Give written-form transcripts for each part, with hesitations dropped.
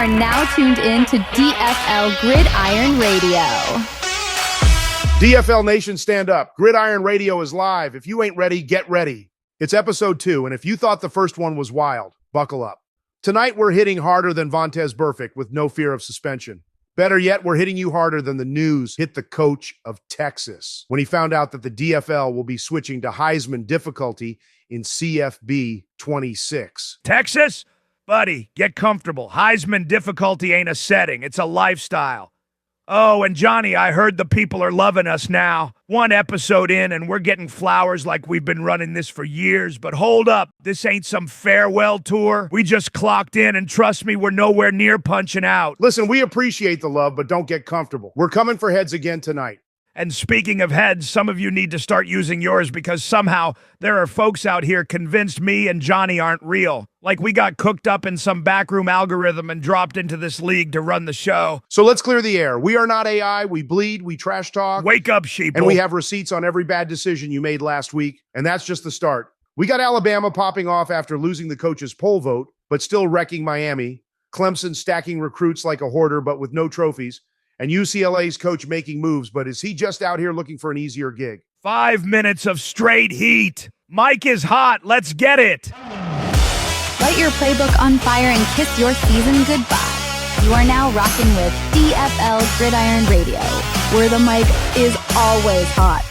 are now tuned in to DFL Gridiron Radio. DFL Nation, stand up. Gridiron Radio is live. If you ain't ready, get ready. It's episode 2, and if you thought the first one was wild, buckle up. Tonight, we're hitting harder than Vontaze Burfict with no fear of suspension. Better yet, we're hitting you harder than the news hit the coach of Texas when he found out that the DFL will be switching to Heisman difficulty in CFB 26. Texas? Buddy, get comfortable. Heisman difficulty ain't a setting. It's a lifestyle. Oh, and Johnny, I heard the people are loving us now. 1 episode in, and we're getting flowers like we've been running this for years. But hold up, this ain't some farewell tour. We just clocked in, and trust me, we're nowhere near punching out. Listen, we appreciate the love, but don't get comfortable. We're coming for heads again tonight. And speaking of heads, some of you need to start using yours because somehow there are folks out here convinced me and Johnny aren't real. Like we got cooked up in some backroom algorithm and dropped into this league to run the show. So let's clear the air. We are not AI. We bleed. We trash talk. Wake up, sheeple. And we have receipts on every bad decision you made last week. And that's just the start. We got Alabama popping off after losing the coach's poll vote, but still wrecking Miami. Clemson stacking recruits like a hoarder, but with no trophies. And UCLA's coach making moves, but is he just out here looking for an easier gig? 5 minutes of straight heat. Mike is hot. Let's get it. Light your playbook on fire and kiss your season goodbye. You are now rocking with DFL Gridiron Radio, where the mic is always hot.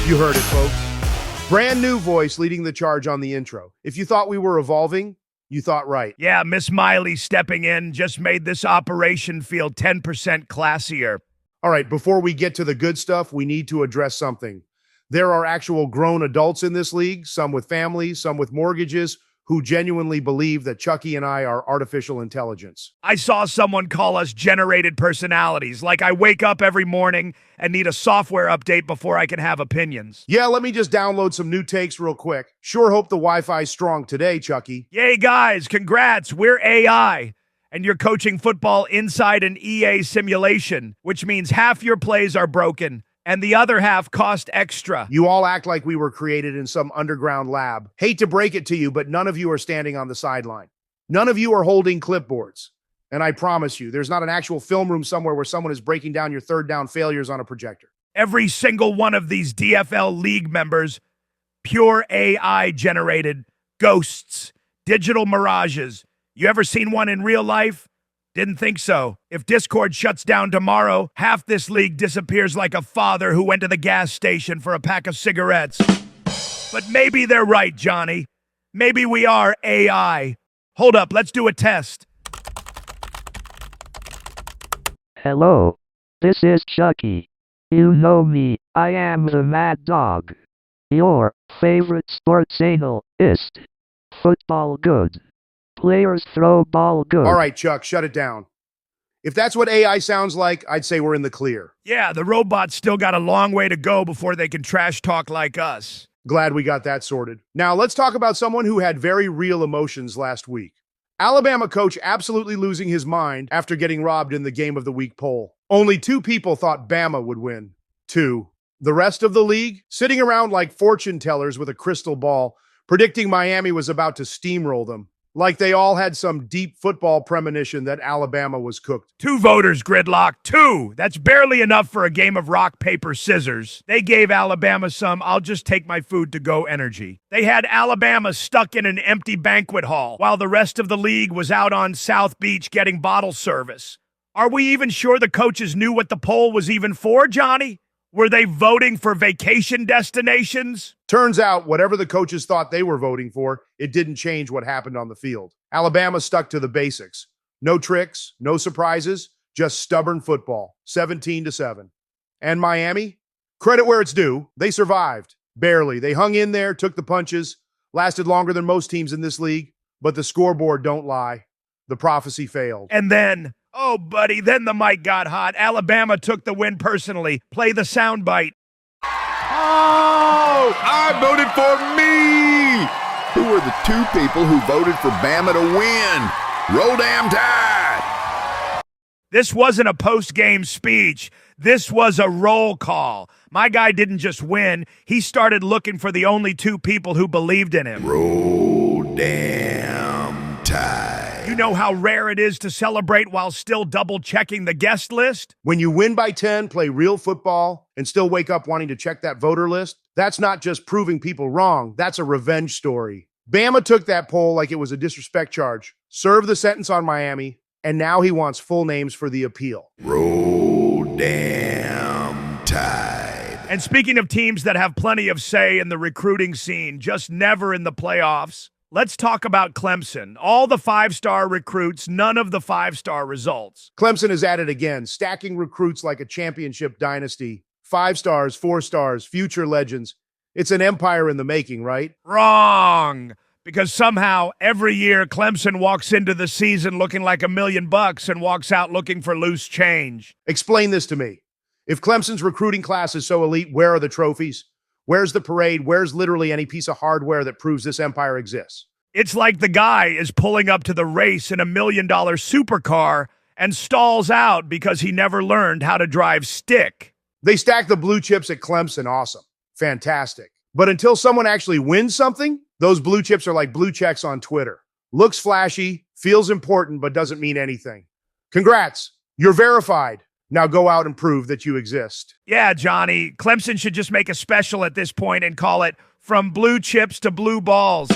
You heard it, folks. Brand new voice leading the charge on the intro. If you thought we were evolving, you thought right. Yeah, Miss Miley stepping in just made this operation feel 10% classier. All right, before we get to the good stuff, we need to address something. There are actual grown adults in this league, some with families, some with mortgages, who genuinely believe that Chucky and I are artificial intelligence. I saw someone call us generated personalities, like I wake up every morning and need a software update before I can have opinions. Yeah, let me just download some new takes real quick. Sure hope the Wi-Fi's strong today, Chucky. Yay, guys, congrats, we're AI. And you're coaching football inside an EA simulation, which means half your plays are broken and the other half cost extra. You all act like we were created in some underground lab. Hate to break it to you, but none of you are standing on the sideline. None of you are holding clipboards. And I promise you, there's not an actual film room somewhere where someone is breaking down your third down failures on a projector. Every single one of these DFL league members, pure AI generated ghosts, digital mirages. You ever seen one in real life? Didn't think so. If Discord shuts down tomorrow, half this league disappears like a father who went to the gas station for a pack of cigarettes. But maybe they're right, Johnny. Maybe we are AI. Hold up, let's do a test. Hello, this is Chucky. You know me, I am the Mad Dog. Your favorite sports analyst. Football good. Players throw ball good. All right, Chuck, shut it down. If that's what AI sounds like, I'd say we're in the clear. Yeah, the robots still got a long way to go before they can trash talk like us. Glad we got that sorted. Now, let's talk about someone who had very real emotions last week. Alabama coach absolutely losing his mind after getting robbed in the Game of the Week poll. Only 2 people thought Bama would win. 2. The rest of the league, sitting around like fortune tellers with a crystal ball, predicting Miami was about to steamroll them. Like they all had some deep football premonition that Alabama was cooked. 2 voters, Gridlock. 2. That's barely enough for a game of rock, paper, scissors. They gave Alabama some I'll just take my food to go energy. They had Alabama stuck in an empty banquet hall while the rest of the league was out on South Beach getting bottle service. Are we even sure the coaches knew what the poll was even for, Johnny? Were they voting for vacation destinations? Turns out, whatever the coaches thought they were voting for, it didn't change what happened on the field. Alabama stuck to the basics. No tricks, no surprises, just stubborn football, 17-7. And Miami? Credit where it's due. They survived. Barely. They hung in there, took the punches, lasted longer than most teams in this league, but the scoreboard don't lie. The prophecy failed. And then, oh, buddy, then the mic got hot. Alabama took the win personally. Play the soundbite. Oh, I voted for me. Who are the 2 people who voted for Bama to win? Roll damn tide. This wasn't a post-game speech. This was a roll call. My guy didn't just win. He started looking for the only two people who believed in him. Roll damn tide. You know how rare it is to celebrate while still double-checking the guest list? When you win by 10, play real football, and still wake up wanting to check that voter list, that's not just proving people wrong. That's a revenge story. Bama took that poll like it was a disrespect charge, served the sentence on Miami, and now he wants full names for the appeal. Roll damn tide. And speaking of teams that have plenty of say in the recruiting scene, just never in the playoffs, let's talk about Clemson. All the five-star recruits, none of the five-star results. Clemson is at it again, stacking recruits like a championship dynasty. 5 stars, 4 stars, future legends. It's an empire in the making, right? Wrong. Because somehow every year Clemson walks into the season looking like $1 million and walks out looking for loose change. Explain this to me. If Clemson's recruiting class is so elite, where are the trophies? Where's the parade? Where's literally any piece of hardware that proves this empire exists? It's like the guy is pulling up to the race in $1 million supercar and stalls out because he never learned how to drive stick. They stack the blue chips at Clemson. Awesome. Fantastic. But until someone actually wins something, those blue chips are like blue checks on Twitter. Looks flashy, feels important, but doesn't mean anything. Congrats. You're verified. Now go out and prove that you exist. Yeah, Johnny. Clemson should just make a special at this point and call it From Blue Chips to Blue Balls.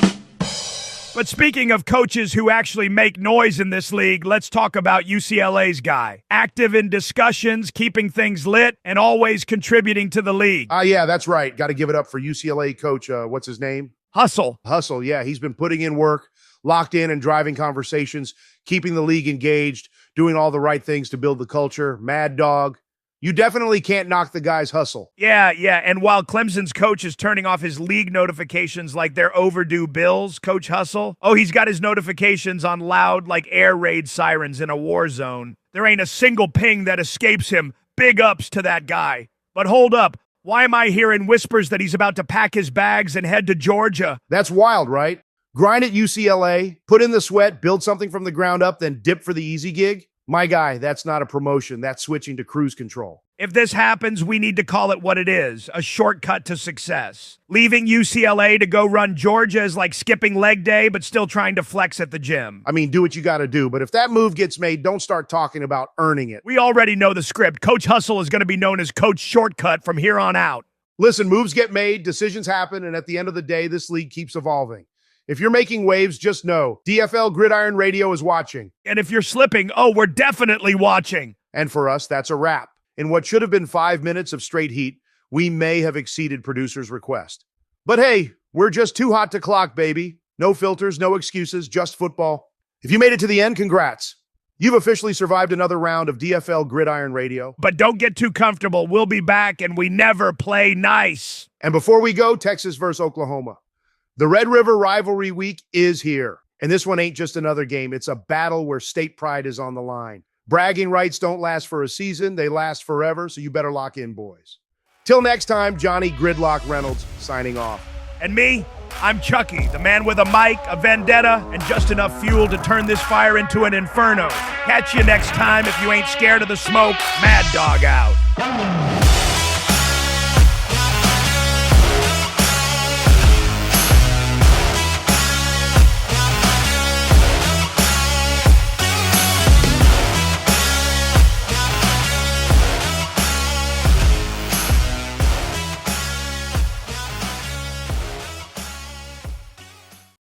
But speaking of coaches who actually make noise in this league, let's talk about UCLA's guy. Active in discussions, keeping things lit, and always contributing to the league. Yeah, that's right. Got to give it up for UCLA coach, what's his name? Hustle. Hustle, yeah. He's been putting in work, locked in and driving conversations, keeping the league engaged, doing all the right things to build the culture. Mad dog. You definitely can't knock the guy's hustle. Yeah. And while Clemson's coach is turning off his league notifications like they're overdue bills, Coach Hustle, he's got his notifications on loud like air raid sirens in a war zone. There ain't a single ping that escapes him. Big ups to that guy. But hold up. Why am I hearing whispers that he's about to pack his bags and head to Georgia? That's wild, right? Grind at UCLA, put in the sweat, build something from the ground up, then dip for the easy gig? My guy, that's not a promotion. That's switching to cruise control. If this happens, we need to call it what it is, a shortcut to success. Leaving UCLA to go run Georgia is like skipping leg day, but still trying to flex at the gym. I mean, do what you got to do, but if that move gets made, don't start talking about earning it. We already know the script. Coach Hustle is going to be known as Coach Shortcut from here on out. Listen, moves get made, decisions happen, and at the end of the day, this league keeps evolving. If you're making waves, just know DFL Gridiron Radio is watching. And if you're slipping, we're definitely watching. And for us, that's a wrap. In what should have been 5 minutes of straight heat, we may have exceeded producer's request. But hey, we're just too hot to clock, baby. No filters, no excuses, just football. If you made it to the end, congrats. You've officially survived another round of DFL Gridiron Radio. But don't get too comfortable. We'll be back, and we never play nice. And before we go, Texas versus Oklahoma. The Red River Rivalry Week is here. And this one ain't just another game. It's a battle where state pride is on the line. Bragging rights don't last for a season. They last forever, so you better lock in, boys. Till next time, Johnny Gridlock Reynolds signing off. And me, I'm Chucky, the man with a mic, a vendetta, and just enough fuel to turn this fire into an inferno. Catch you next time if you ain't scared of the smoke. Mad Dog out.